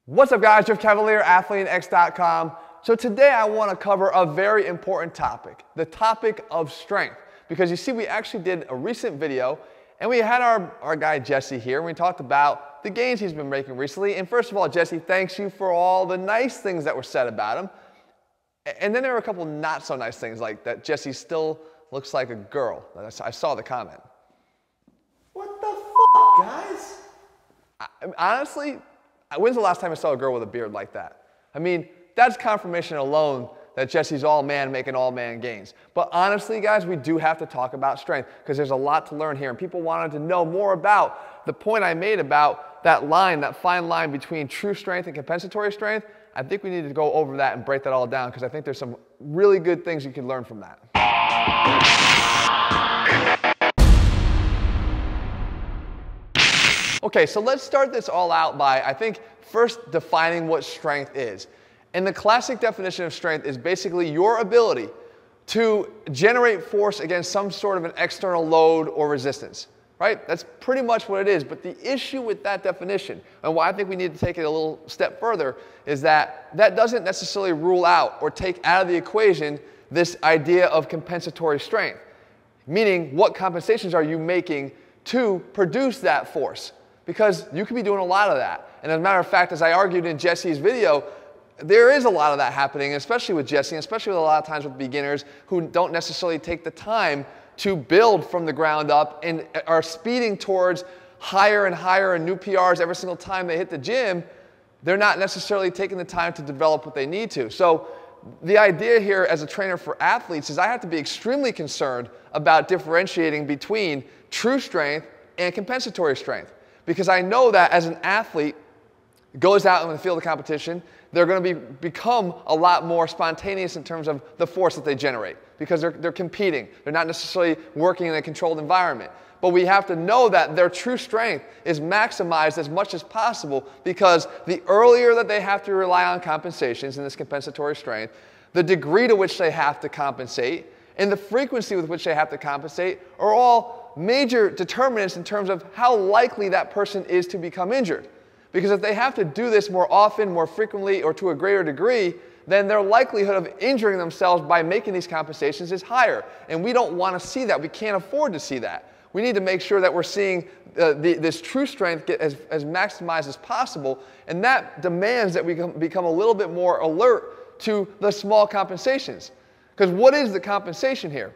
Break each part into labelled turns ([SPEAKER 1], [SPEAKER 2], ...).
[SPEAKER 1] What's up guys, Jeff Cavaliere, AthleanX.com. So today I want to cover a very important topic, the topic of strength. Because you see, we actually did a recent video and we had our guy Jesse here and we talked about the gains he's been making recently. And first of all, Jesse, thanks you for all the nice things that were said about him. And then there were a couple not so nice things, like that Jesse still looks like a girl. I saw the comment.
[SPEAKER 2] What the f***, guys?
[SPEAKER 1] Honestly, when's the last time I saw a girl with a beard like that? I mean, that's confirmation alone that Jesse's all man making all man gains. But honestly, guys, we do have to talk about strength because there's a lot to learn here. And people wanted to know more about the point I made about that line, that fine line between true strength and compensatory strength. I think we need to go over that and break that all down because I think there's some really good things you can learn from that. Okay, so let's start this all out by, I think, first defining what strength is. And the classic definition of strength is basically your ability to generate force against some sort of an external load or resistance, right? That's pretty much what it is. But the issue with that definition, and why I think we need to take it a little step further, is that that doesn't necessarily rule out or take out of the equation this idea of compensatory strength. Meaning, what compensations are you making to produce that force? Because you could be doing a lot of that. And as a matter of fact, as I argued in Jesse's video, there is a lot of that happening, especially with Jesse, and especially with a lot of times with beginners who don't necessarily take the time to build from the ground up and are speeding towards higher and higher and new PRs every single time they hit the gym. They're not necessarily taking the time to develop what they need to. So the idea here as a trainer for athletes is I have to be extremely concerned about differentiating between true strength and compensatory strength. Because I know that as an athlete goes out in the field of competition, they're going to become a lot more spontaneous in terms of the force that they generate. Because they're competing. They're not necessarily working in a controlled environment. But we have to know that their true strength is maximized as much as possible, because the earlier that they have to rely on compensations in this compensatory strength, the degree to which they have to compensate, and the frequency with which they have to compensate are all major determinants in terms of how likely that person is to become injured. Because if they have to do this more often, more frequently, or to a greater degree, then their likelihood of injuring themselves by making these compensations is higher. And we don't want to see that. We can't afford to see that. We need to make sure that we're seeing this true strength get as maximized as possible. And that demands that we become a little bit more alert to the small compensations. Because what is the compensation here?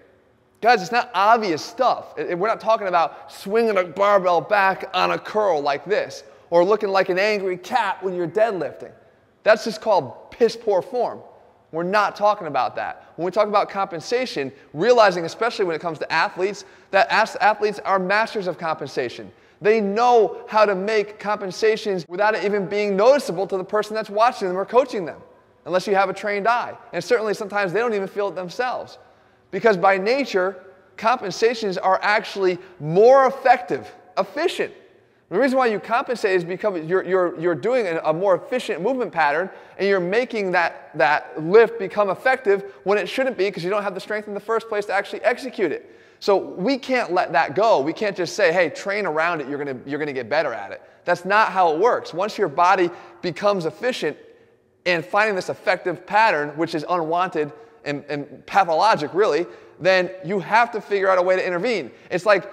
[SPEAKER 1] Guys, it's not obvious stuff. We're not talking about swinging a barbell back on a curl like this, or looking like an angry cat when you're deadlifting. That's just called piss poor form. We're not talking about that. When we talk about compensation, realizing, especially when it comes to athletes, that athletes are masters of compensation. They know how to make compensations without it even being noticeable to the person that's watching them or coaching them, unless you have a trained eye. And certainly sometimes they don't even feel it themselves. Because by nature, compensations are actually more effective, efficient. The reason why you compensate is because you're doing a more efficient movement pattern, and you're making that lift become effective when it shouldn't be, because you don't have the strength in the first place to actually execute it. So we can't let that go. We can't just say, hey, train around it, you're gonna get better at it. That's not how it works. Once your body becomes efficient and finding this effective pattern, which is unwanted and pathologic really, then you have to figure out a way to intervene. It's like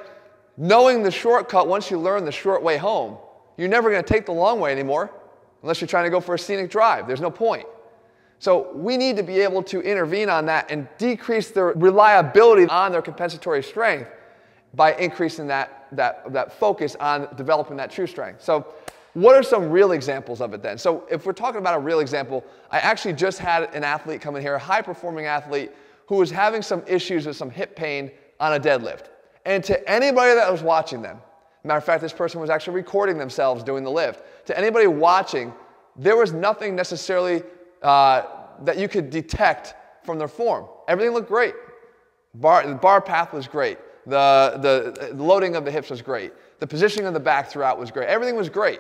[SPEAKER 1] knowing the shortcut once you learn the short way home. You're never going to take the long way anymore unless you're trying to go for a scenic drive. There's no point. So we need to be able to intervene on that and decrease their reliability on their compensatory strength by increasing that focus on developing that true strength. So what are some real examples of it then? So if we're talking about a real example, I actually just had an athlete come in here, a high-performing athlete, who was having some issues with some hip pain on a deadlift. And to anybody that was watching them, matter of fact, this person was actually recording themselves doing the lift. To anybody watching, there was nothing necessarily that you could detect from their form. Everything looked great. The bar path was great. The loading of the hips was great. The positioning of the back throughout was great. Everything was great.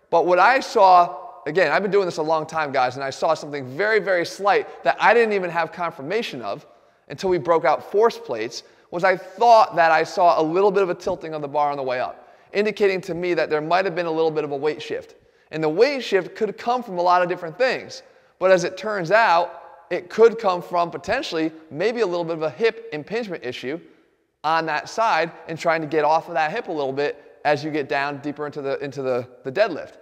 [SPEAKER 1] But what I saw, again, I've been doing this a long time, guys, and I saw something very, very slight that I didn't even have confirmation of until we broke out force plates, was I thought that I saw a little bit of a tilting of the bar on the way up, indicating to me that there might have been a little bit of a weight shift. And the weight shift could come from a lot of different things. But as it turns out, it could come from potentially maybe a little bit of a hip impingement issue on that side and trying to get off of that hip a little bit as you get down deeper into the deadlift.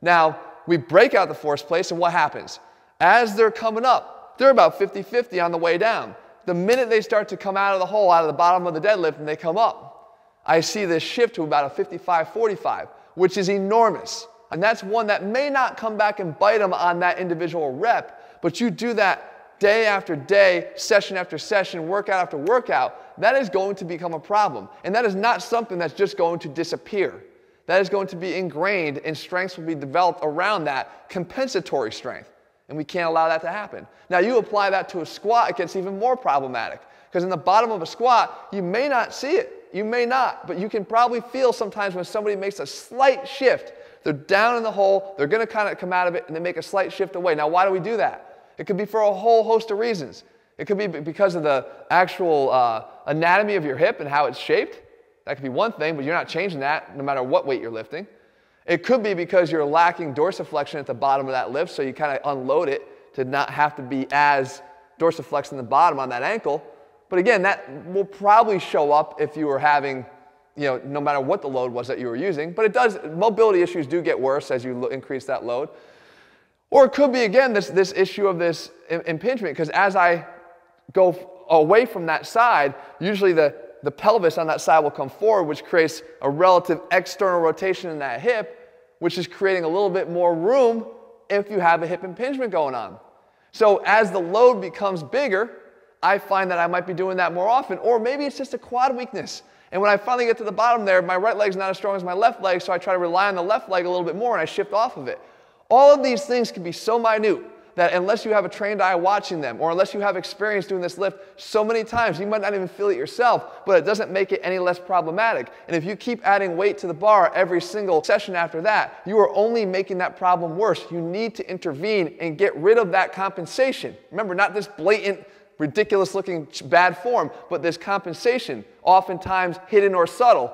[SPEAKER 1] Now, we break out the force plates, and what happens? As they're coming up, they're about 50-50 on the way down. The minute they start to come out of the hole, out of the bottom of the deadlift, and they come up, I see this shift to about a 55-45, which is enormous. And that's one that may not come back and bite them on that individual rep, but you do that day after day, session after session, workout after workout, that is going to become a problem. And that is not something that's just going to disappear. That is going to be ingrained, and strengths will be developed around that compensatory strength. And we can't allow that to happen. Now, you apply that to a squat, it gets even more problematic. Because in the bottom of a squat, you may not see it. You may not. But you can probably feel sometimes when somebody makes a slight shift. They're down in the hole. They're going to kind of come out of it, and they make a slight shift away. Now, why do we do that? It could be for a whole host of reasons. It could be because of the actual anatomy of your hip and how it's shaped. That could be one thing, but you're not changing that no matter what weight you're lifting. It could be because you're lacking dorsiflexion at the bottom of that lift, so you kind of unload it to not have to be as dorsiflexed in the bottom on that ankle. But again, that will probably show up if you were having, no matter what the load was that you were using. But mobility issues do get worse as you increase that load. Or it could be, again, this issue of this impingement, because as I go away from that side, usually the pelvis on that side will come forward, which creates a relative external rotation in that hip, which is creating a little bit more room if you have a hip impingement going on. So as the load becomes bigger, I find that I might be doing that more often, or maybe it's just a quad weakness. And when I finally get to the bottom there, my right leg's not as strong as my left leg, so I try to rely on the left leg a little bit more and I shift off of it. All of these things can be so minute that unless you have a trained eye watching them, or unless you have experience doing this lift so many times, you might not even feel it yourself, but it doesn't make it any less problematic. And if you keep adding weight to the bar every single session after that, you are only making that problem worse. You need to intervene and get rid of that compensation. Remember, not this blatant, ridiculous-looking bad form, but this compensation, oftentimes hidden or subtle,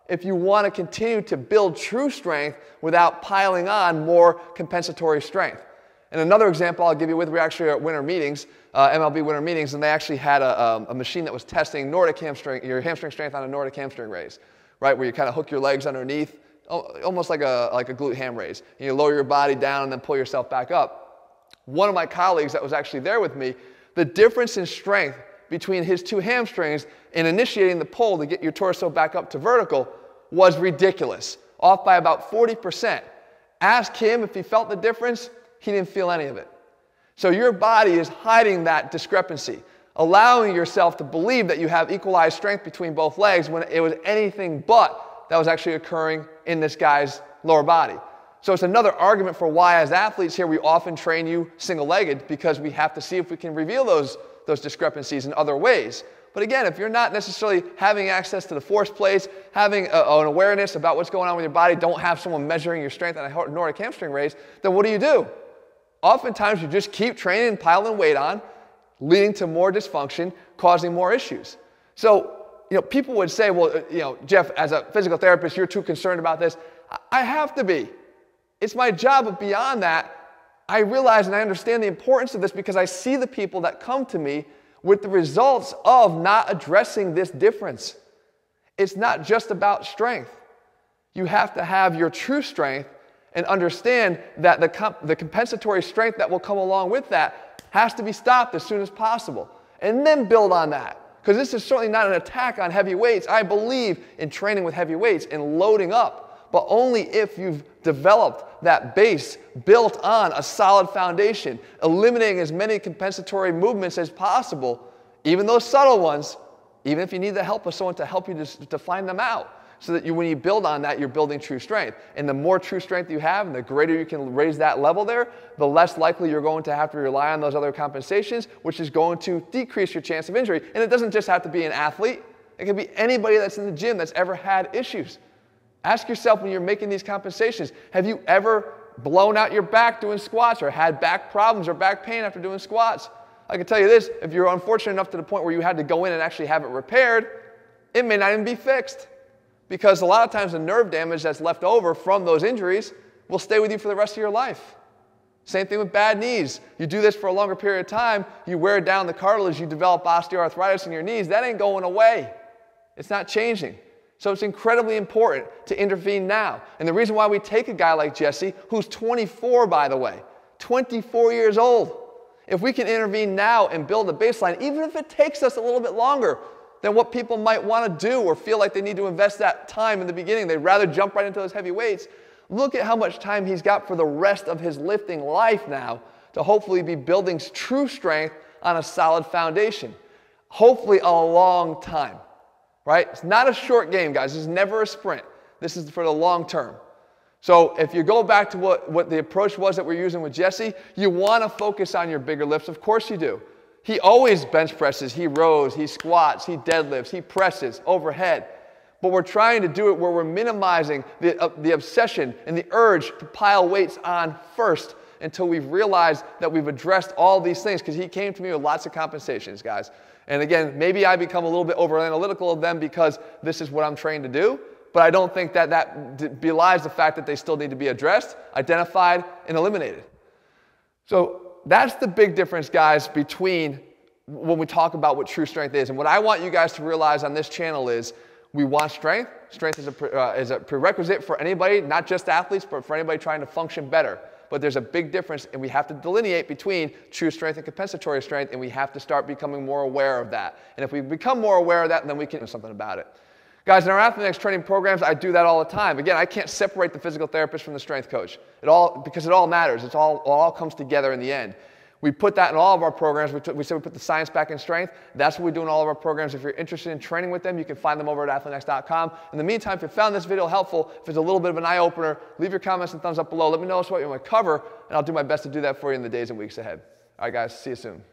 [SPEAKER 1] if you want to continue to build true strength without piling on more compensatory strength. And another example I'll give you we're actually at winter meetings, MLB winter meetings, and they actually had a machine that was testing Nordic hamstring, your hamstring strength on a Nordic hamstring raise, right, where you kind of hook your legs underneath, almost like a glute ham raise. And you lower your body down and then pull yourself back up. One of my colleagues that was actually there with me, the difference in strength between his two hamstrings in initiating the pull to get your torso back up to vertical was ridiculous, off by about 40%. Ask him if he felt the difference. He didn't feel any of it. So your body is hiding that discrepancy, allowing yourself to believe that you have equalized strength between both legs when it was anything but that was actually occurring in this guy's lower body. So it's another argument for why, as athletes here, we often train you single-legged, because we have to see if we can reveal those discrepancies in other ways. But again, if you're not necessarily having access to the force plates, having an awareness about what's going on with your body, don't have someone measuring your strength on a Nordic hamstring raise, then what do? Oftentimes, you just keep training and piling weight on, leading to more dysfunction, causing more issues. So, people would say, well, Jeff, as a physical therapist, you're too concerned about this. I have to be. It's my job, but beyond that, I realize and I understand the importance of this because I see the people that come to me with the results of not addressing this difference. It's not just about strength. You have to have your true strength and understand that the compensatory strength that will come along with that has to be stopped as soon as possible. And then build on that. Because this is certainly not an attack on heavy weights. I believe in training with heavy weights and loading up. But only if you've developed that base built on a solid foundation, eliminating as many compensatory movements as possible, even those subtle ones, even if you need the help of someone to help you to find them out, so that when you build on that, you're building true strength. And the more true strength you have and the greater you can raise that level there, the less likely you're going to have to rely on those other compensations, which is going to decrease your chance of injury. And it doesn't just have to be an athlete. It can be anybody that's in the gym that's ever had issues. Ask yourself when you're making these compensations, have you ever blown out your back doing squats or had back problems or back pain after doing squats? I can tell you this, if you're unfortunate enough to the point where you had to go in and actually have it repaired, it may not even be fixed. Because a lot of times the nerve damage that's left over from those injuries will stay with you for the rest of your life. Same thing with bad knees. You do this for a longer period of time, you wear down the cartilage, you develop osteoarthritis in your knees. That ain't going away. It's not changing. So it's incredibly important to intervene now. And the reason why we take a guy like Jesse, who's 24, by the way, 24 years old, if we can intervene now and build a baseline, even if it takes us a little bit longer than what people might want to do or feel like they need to invest that time in the beginning, they'd rather jump right into those heavy weights. Look at how much time he's got for the rest of his lifting life now to hopefully be building true strength on a solid foundation. Hopefully a long time, right? It's not a short game, guys. This is never a sprint. This is for the long term. So if you go back to what the approach was that we're using with Jesse, you want to focus on your bigger lifts. Of course you do. He always bench presses, he rows, he squats, he deadlifts, he presses overhead. But we're trying to do it where we're minimizing the obsession and the urge to pile weights on first until we've realized that we've addressed all these things, because he came to me with lots of compensations, guys. And again, maybe I become a little bit over analytical of them because this is what I'm trained to do, but I don't think that belies the fact that they still need to be addressed, identified, and eliminated. So that's the big difference, guys, between when we talk about what true strength is. And what I want you guys to realize on this channel is we want strength. Strength is a prerequisite for anybody, not just athletes, but for anybody trying to function better. But there's a big difference, and we have to delineate between true strength and compensatory strength, and we have to start becoming more aware of that. And if we become more aware of that, then we can do something about it. Guys, in our Athlean-X training programs, I do that all the time. Again, I can't separate the physical therapist from the strength coach. Because it all matters. It all comes together in the end. We put that in all of our programs. We said we put the science back in strength. That's what we do in all of our programs. If you're interested in training with them, you can find them over at athleanx.com. In the meantime, if you found this video helpful, if it's a little bit of an eye-opener, leave your comments and thumbs up below. Let me know what you want to cover, and I'll do my best to do that for you in the days and weeks ahead. All right, guys, see you soon.